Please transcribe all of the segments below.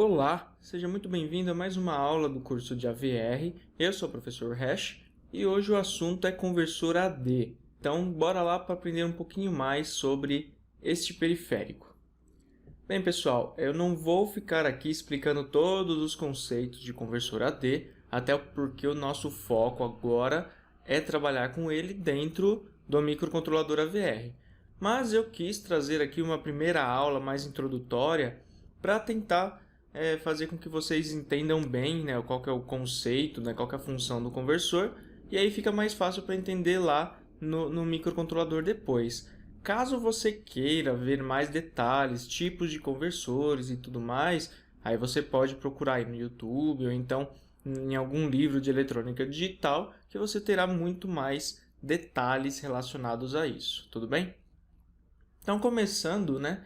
Olá, seja muito bem-vindo a mais uma aula do curso de AVR. Eu sou o professor Hash e hoje o assunto é conversor AD. Então, bora lá para aprender um pouquinho mais sobre este periférico. Bem, pessoal, eu não vou ficar aqui explicando todos os conceitos de conversor AD, até porque o nosso foco agora é trabalhar com ele dentro do microcontrolador AVR. Mas eu quis trazer aqui uma primeira aula mais introdutória para tentar fazer com que vocês entendam bem, né, qual que é o conceito, né, qual que é a função do conversor, e aí fica mais fácil para entender lá no microcontrolador depois. Caso você queira ver mais detalhes, tipos de conversores e tudo mais, aí você pode procurar aí no YouTube ou então em algum livro de eletrônica digital que você terá muito mais detalhes relacionados a isso, tudo bem? Então, começando, né,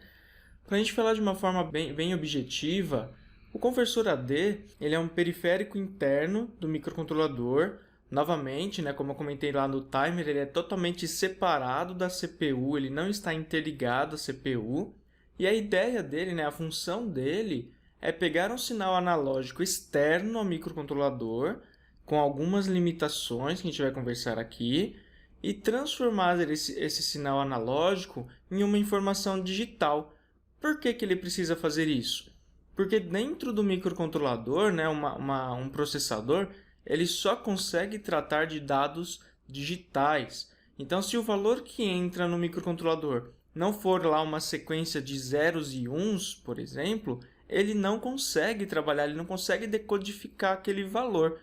para a gente falar de uma forma bem objetiva, o conversor AD ele é um periférico interno do microcontrolador. Novamente, né, como eu comentei lá no timer, ele é totalmente separado da CPU, ele não está interligado à CPU. E a ideia dele, né, a função dele é pegar um sinal analógico externo ao microcontrolador, com algumas limitações que a gente vai conversar aqui, e transformar esse sinal analógico em uma informação digital. Por que ele precisa fazer isso? Porque dentro do microcontrolador, né, um processador, ele só consegue tratar de dados digitais. Então, se o valor que entra no microcontrolador não for lá uma sequência de zeros e uns, por exemplo, ele não consegue trabalhar, ele não consegue decodificar aquele valor.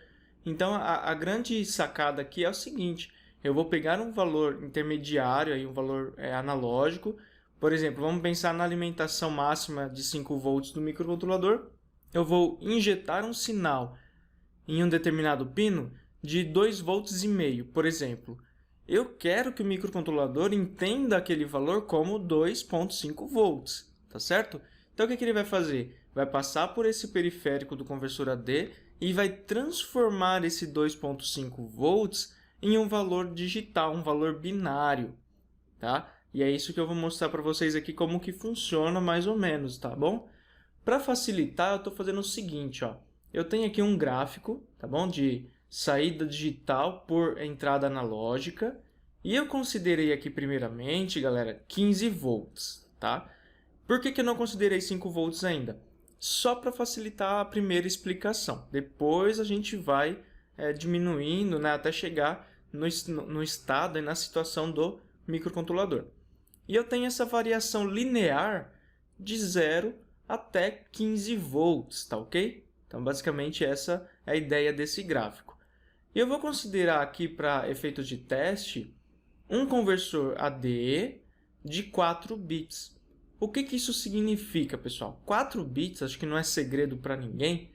Então, a grande sacada aqui é o seguinte: eu vou pegar um valor intermediário, aí um valor analógico. Por exemplo, vamos pensar na alimentação máxima de 5 volts do microcontrolador. Eu vou injetar um sinal em um determinado pino de 2,5 volts, por exemplo. Eu quero que o microcontrolador entenda aquele valor como 2,5 volts, tá certo? Então, o que ele vai fazer? Vai passar por esse periférico do conversor AD e vai transformar esse 2,5 volts em um valor digital, um valor binário, tá? E é isso que eu vou mostrar para vocês aqui como que funciona mais ou menos, tá bom? Para facilitar, eu estou fazendo o seguinte, ó. Eu tenho aqui um gráfico, tá bom? De saída digital por entrada analógica. E eu considerei aqui primeiramente, galera, 15 volts, tá? Por que eu não considerei 5 volts ainda? Só para facilitar a primeira explicação. Depois a gente vai diminuindo, né, até chegar no estado e na situação do microcontrolador. E eu tenho essa variação linear de 0 até 15 volts, tá ok? Então, basicamente, essa é a ideia desse gráfico. E eu vou considerar aqui, para efeitos de teste, um conversor AD de 4 bits. O que isso significa, pessoal? 4 bits, acho que não é segredo para ninguém,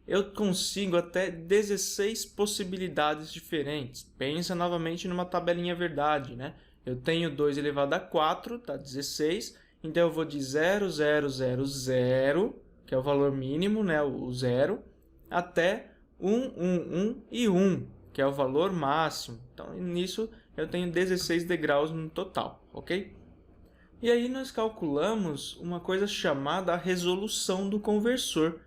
eu consigo até 16 possibilidades diferentes. Pensa novamente numa tabelinha verdade, né? Eu tenho 2 elevado a 4, tá 16. Então, eu vou de 0, 0, 0, 0, que é o valor mínimo, né, o 0, até 1, 1, 1 e 1, que é o valor máximo. Então, nisso, eu tenho 16 degraus no total, ok? E aí, nós calculamos uma coisa chamada a resolução do conversor.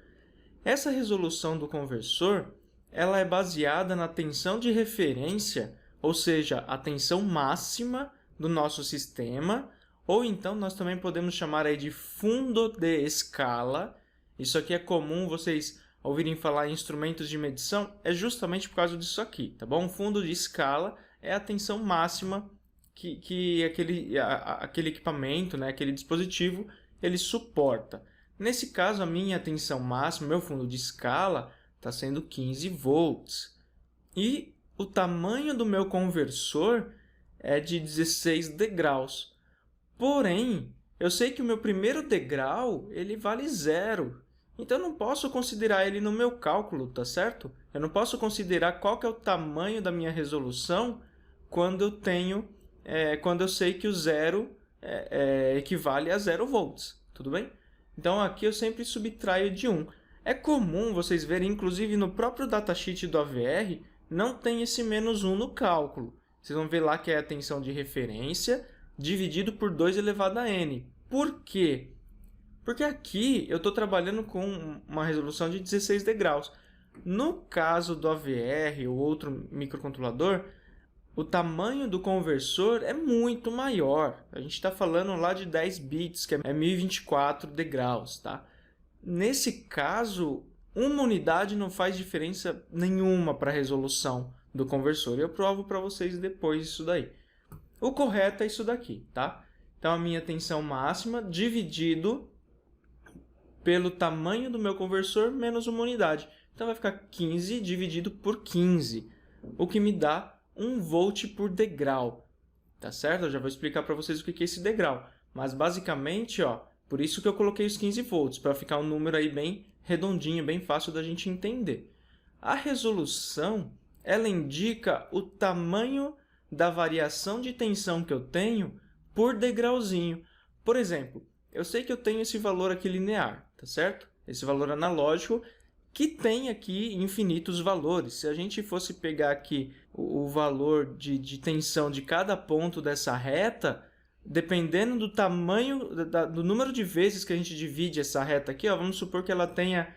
Essa resolução do conversor, ela é baseada na tensão de referência, ou seja, a tensão máxima do nosso sistema, ou então nós também podemos chamar aí de fundo de escala. Isso aqui é comum vocês ouvirem falar em instrumentos de medição, é justamente por causa disso aqui, tá bom? O fundo de escala é a tensão máxima que aquele equipamento, né, aquele dispositivo, ele suporta. Nesse caso, a minha tensão máxima, meu fundo de escala, está sendo 15 volts. E o tamanho do meu conversor é de 16 degraus. Porém, eu sei que o meu primeiro degrau ele vale 0. Então, eu não posso considerar ele no meu cálculo, tá certo? Eu não posso considerar qual que é o tamanho da minha resolução quando eu sei que o 0 equivale a 0 volts. Tudo bem? Então, aqui eu sempre subtraio de 1. É comum vocês verem, inclusive no próprio datasheet do AVR, não tem esse menos 1 no cálculo. Vocês vão ver lá que é a tensão de referência dividido por 2 elevado a n. Por quê? Porque aqui eu estou trabalhando com uma resolução de 16 degraus. No caso do AVR ou outro microcontrolador, o tamanho do conversor é muito maior. A gente está falando lá de 10 bits, que é 1024 degraus, tá? Nesse caso, uma unidade não faz diferença nenhuma para a resolução do conversor. Eu provo para vocês depois isso daí. O correto é isso daqui, tá? Então, a minha tensão máxima dividido pelo tamanho do meu conversor menos uma unidade. Então, vai ficar 15 dividido por 15, o que me dá 1 volt por degrau. Tá certo? Eu já vou explicar para vocês o que é esse degrau. Mas, basicamente, ó, por isso que eu coloquei os 15 volts, para ficar um número aí bem redondinho, bem fácil da gente entender. A resolução, ela indica o tamanho da variação de tensão que eu tenho por degrauzinho. Por exemplo, eu sei que eu tenho esse valor aqui linear, tá certo? Esse valor analógico que tem aqui infinitos valores. Se a gente fosse pegar aqui o valor de tensão de cada ponto dessa reta, dependendo do tamanho, do número de vezes que a gente divide essa reta aqui, ó, vamos supor que ela tenha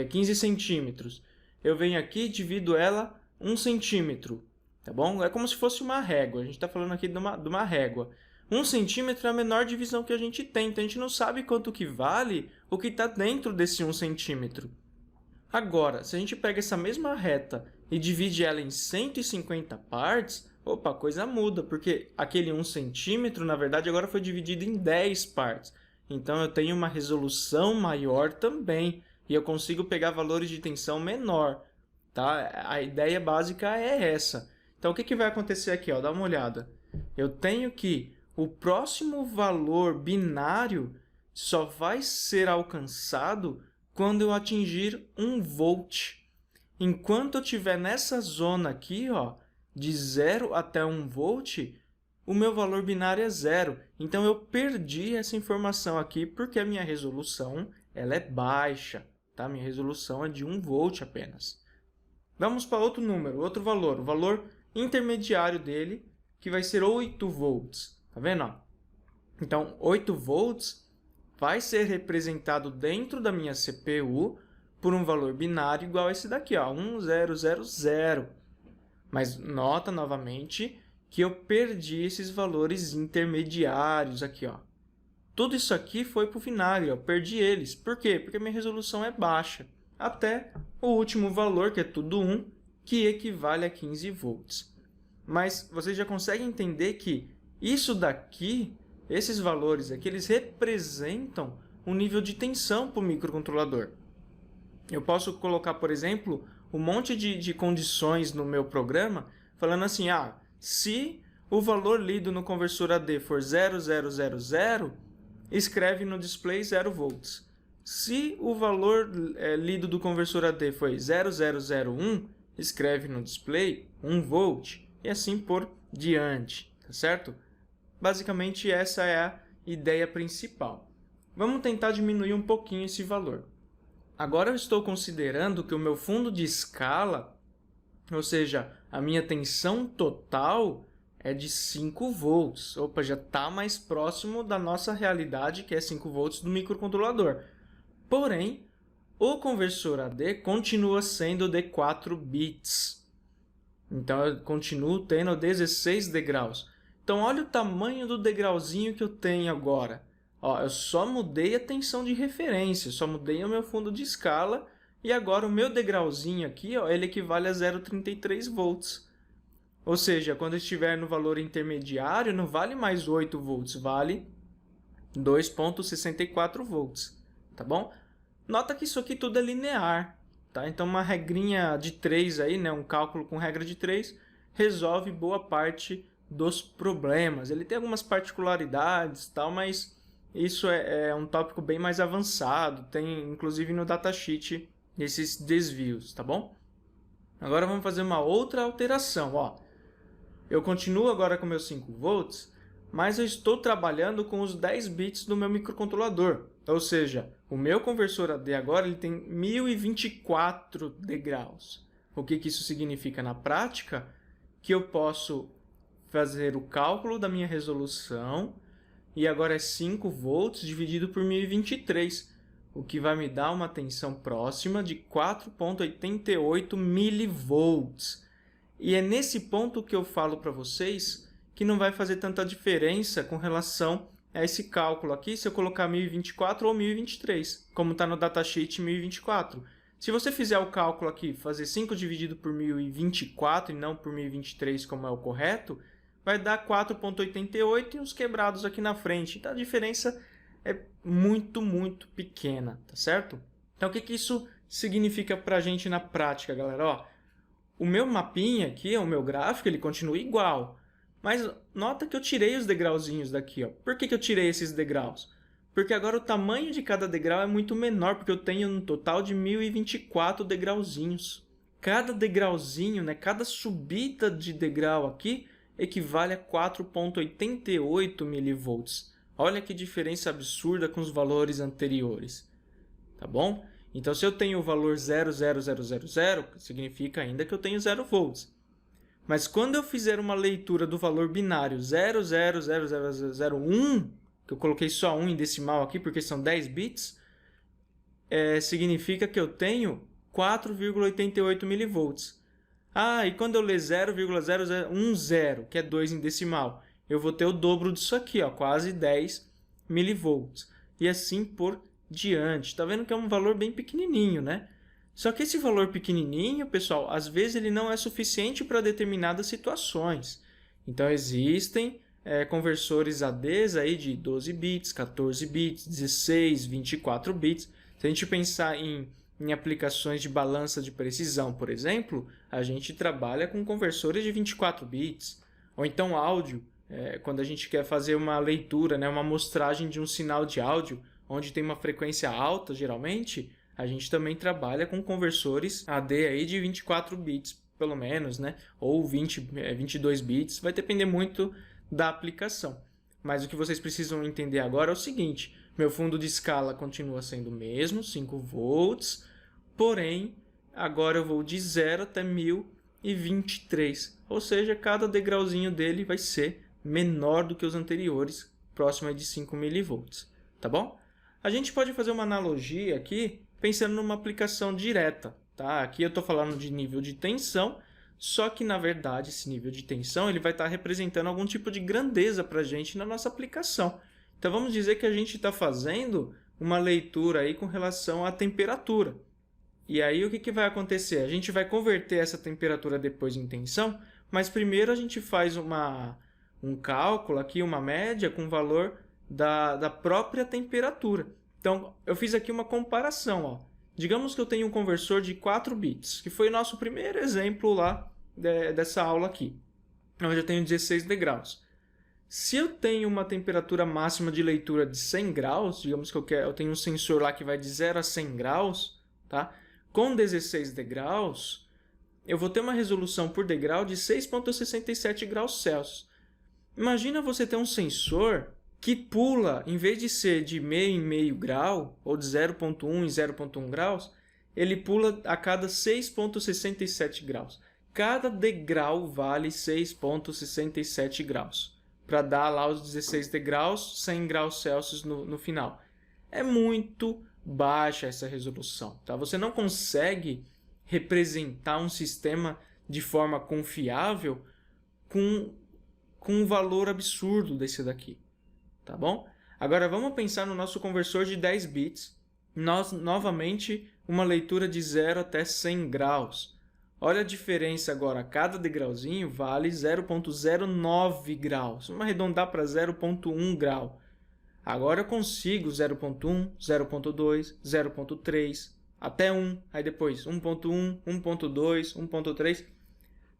15 centímetros. Eu venho aqui e divido ela 1 centímetro, tá bom? É como se fosse uma régua, a gente está falando aqui de uma régua. 1 centímetro é a menor divisão que a gente tem, então a gente não sabe quanto que vale o que está dentro desse 1 centímetro. Agora, se a gente pega essa mesma reta e divide ela em 150 partes, opa, a coisa muda, porque aquele 1 centímetro, na verdade, agora foi dividido em 10 partes. Então, eu tenho uma resolução maior também, e eu consigo pegar valores de tensão menor. Tá? A ideia básica é essa. Então, o que vai acontecer aqui? Ó? Dá uma olhada. Eu tenho que o próximo valor binário só vai ser alcançado quando eu atingir 1 volt. Enquanto eu estiver nessa zona aqui, ó, de 0 até 1 volt, o meu valor binário é 0. Então, eu perdi essa informação aqui porque a minha resolução ela é baixa. Tá? Minha resolução é de 1 volt apenas. Vamos para outro número, outro valor. O valor intermediário dele, que vai ser 8 volts. Tá vendo? Ó? Então, 8 volts vai ser representado dentro da minha CPU por um valor binário igual a esse daqui, ó, 1000. Mas nota novamente que eu perdi esses valores intermediários aqui, ó. Tudo isso aqui foi para o vinagre, eu perdi eles. Por quê? Porque minha resolução é baixa. Até o último valor, que é tudo 1, que equivale a 15 volts. Mas vocês já conseguem entender que isso daqui, esses valores aqui, eles representam um nível de tensão para o microcontrolador. Eu posso colocar, por exemplo, um monte de condições no meu programa, falando assim, se o valor lido no conversor AD for 0000, escreve no display 0 volts. Se o valor lido do conversor AD foi 0001, escreve no display 1 volt, e assim por diante, tá certo? Basicamente, essa é a ideia principal. Vamos tentar diminuir um pouquinho esse valor. Agora eu estou considerando que o meu fundo de escala, ou seja, a minha tensão total é de 5 volts. Opa, já está mais próximo da nossa realidade, que é 5 volts do microcontrolador. Porém, o conversor AD continua sendo de 4 bits. Então, eu continuo tendo 16 degraus. Então, olha o tamanho do degrauzinho que eu tenho agora. Ó, eu só mudei a tensão de referência, só mudei o meu fundo de escala e agora o meu degrauzinho aqui, ó, ele equivale a 0,33 volts. Ou seja, quando estiver no valor intermediário, não vale mais 8 volts, vale 2,64 volts, tá bom? Nota que isso aqui tudo é linear, tá? Então, uma regrinha de 3 aí, né, um cálculo com regra de 3, resolve boa parte dos problemas. Ele tem algumas particularidades, tal, mas isso é um tópico bem mais avançado, tem inclusive no datasheet esses desvios, tá bom? Agora vamos fazer uma outra alteração, ó. Eu continuo agora com meus 5 volts, mas eu estou trabalhando com os 10 bits do meu microcontrolador. Ou seja, o meu conversor AD agora ele tem 1024 degraus. O que isso significa na prática? Que eu posso fazer o cálculo da minha resolução e agora é 5 volts dividido por 1023, o que vai me dar uma tensão próxima de 4,88 milivolts. E é nesse ponto que eu falo para vocês que não vai fazer tanta diferença com relação a esse cálculo aqui, se eu colocar 1024 ou 1023, como está no datasheet 1024. Se você fizer o cálculo aqui, fazer 5 dividido por 1024 e não por 1023 como é o correto, vai dar 4,88 e uns quebrados aqui na frente. Então a diferença é muito, muito pequena, tá certo? Então o que isso significa para a gente na prática, galera? Ó, o meu mapinha aqui, o meu gráfico, ele continua igual. Mas nota que eu tirei os degrauzinhos daqui. Ó. Por que eu tirei esses degraus? Porque agora o tamanho de cada degrau é muito menor, porque eu tenho um total de 1024 degrauzinhos. Cada degrauzinho, né, cada subida de degrau aqui, equivale a 4,88 milivolts. Olha que diferença absurda com os valores anteriores. Tá bom? Então, se eu tenho o valor 0,0000, significa ainda que eu tenho 0 volts. Mas quando eu fizer uma leitura do valor binário 0,00001, que eu coloquei só 1 em decimal aqui porque são 10 bits, significa que eu tenho 4,88 milivolts. Ah, e quando eu ler 0,0010, que é 2 em decimal, eu vou ter o dobro disso aqui, ó, quase 10 milivolts. E assim por diante. Está vendo que é um valor bem pequenininho, né? Só que esse valor pequenininho, pessoal, às vezes ele não é suficiente para determinadas situações. Então, existem conversores ADs aí de 12 bits, 14 bits, 16, 24 bits. Se a gente pensar em aplicações de balança de precisão, por exemplo, a gente trabalha com conversores de 24 bits. Ou então áudio, quando a gente quer fazer uma leitura, né, uma amostragem de um sinal de áudio, onde tem uma frequência alta, geralmente, a gente também trabalha com conversores AD aí de 24 bits, pelo menos, né? Ou 22 bits, vai depender muito da aplicação. Mas o que vocês precisam entender agora é o seguinte: meu fundo de escala continua sendo o mesmo, 5 volts, porém, agora eu vou de 0 até 1023, ou seja, cada degrauzinho dele vai ser menor do que os anteriores, próximo de 5 milivolts, tá bom? A gente pode fazer uma analogia aqui, pensando numa aplicação direta, tá? Aqui eu estou falando de nível de tensão, só que na verdade esse nível de tensão ele vai estar representando algum tipo de grandeza para a gente na nossa aplicação. Então vamos dizer que a gente está fazendo uma leitura aí com relação à temperatura. E aí o que vai acontecer? A gente vai converter essa temperatura depois em tensão, mas primeiro a gente faz um cálculo aqui, uma média com o valor da própria temperatura. Então, eu fiz aqui uma comparação. Ó. Digamos que eu tenho um conversor de 4 bits, que foi o nosso primeiro exemplo lá dessa aula aqui, onde eu tenho 16 degraus. Se eu tenho uma temperatura máxima de leitura de 100 graus, digamos que eu tenho um sensor lá que vai de 0 a 100 graus, tá? Com 16 degraus, eu vou ter uma resolução por degrau de 6,67 graus Celsius. Imagina você ter um sensor que pula, em vez de ser de meio em meio grau, ou de 0,1 em 0,1 graus, ele pula a cada 6,67 graus. Cada degrau vale 6,67 graus, para dar lá os 16 degraus, 100 graus Celsius no final. É muito baixa essa resolução, tá? Você não consegue representar um sistema de forma confiável com um valor absurdo desse daqui. Tá bom? Agora vamos pensar no nosso conversor de 10 bits. Novamente, uma leitura de 0 até 100 graus. Olha a diferença agora. Cada degrauzinho vale 0,09 graus. Vamos arredondar para 0,1 grau. Agora eu consigo 0,1, 0,2, 0,3, até 1. Aí depois 1,1, 1,2, 1,3.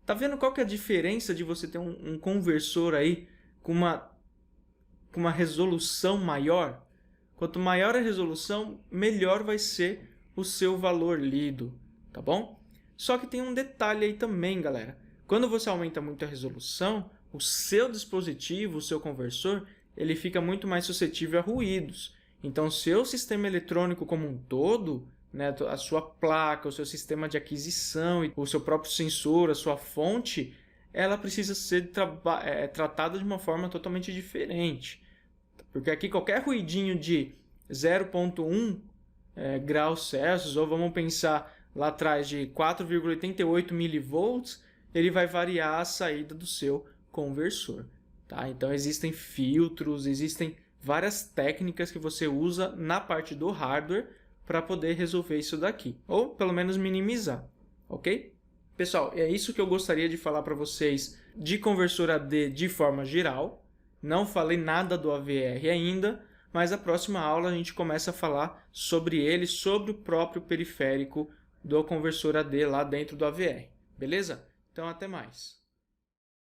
Tá vendo qual que é a diferença de você ter um conversor aí com uma resolução maior? Quanto maior a resolução, melhor vai ser o seu valor lido, tá bom? Só que tem um detalhe aí também, galera. Quando você aumenta muito a resolução, o seu dispositivo, o seu conversor, ele fica muito mais suscetível a ruídos. Então, o seu sistema eletrônico como um todo, né, a sua placa, o seu sistema de aquisição, o seu próprio sensor, a sua fonte, ela precisa ser tratada de uma forma totalmente diferente. Porque aqui qualquer ruidinho de 0,1 graus Celsius, ou vamos pensar lá atrás de 4,88 milivolts, ele vai variar a saída do seu conversor. Tá? Então existem filtros, existem várias técnicas que você usa na parte do hardware para poder resolver isso daqui, ou pelo menos minimizar, ok? Pessoal, é isso que eu gostaria de falar para vocês de conversor AD de forma geral. Não falei nada do AVR ainda, mas a próxima aula a gente começa a falar sobre ele, sobre o próprio periférico do conversor AD lá dentro do AVR. Beleza? Então até mais.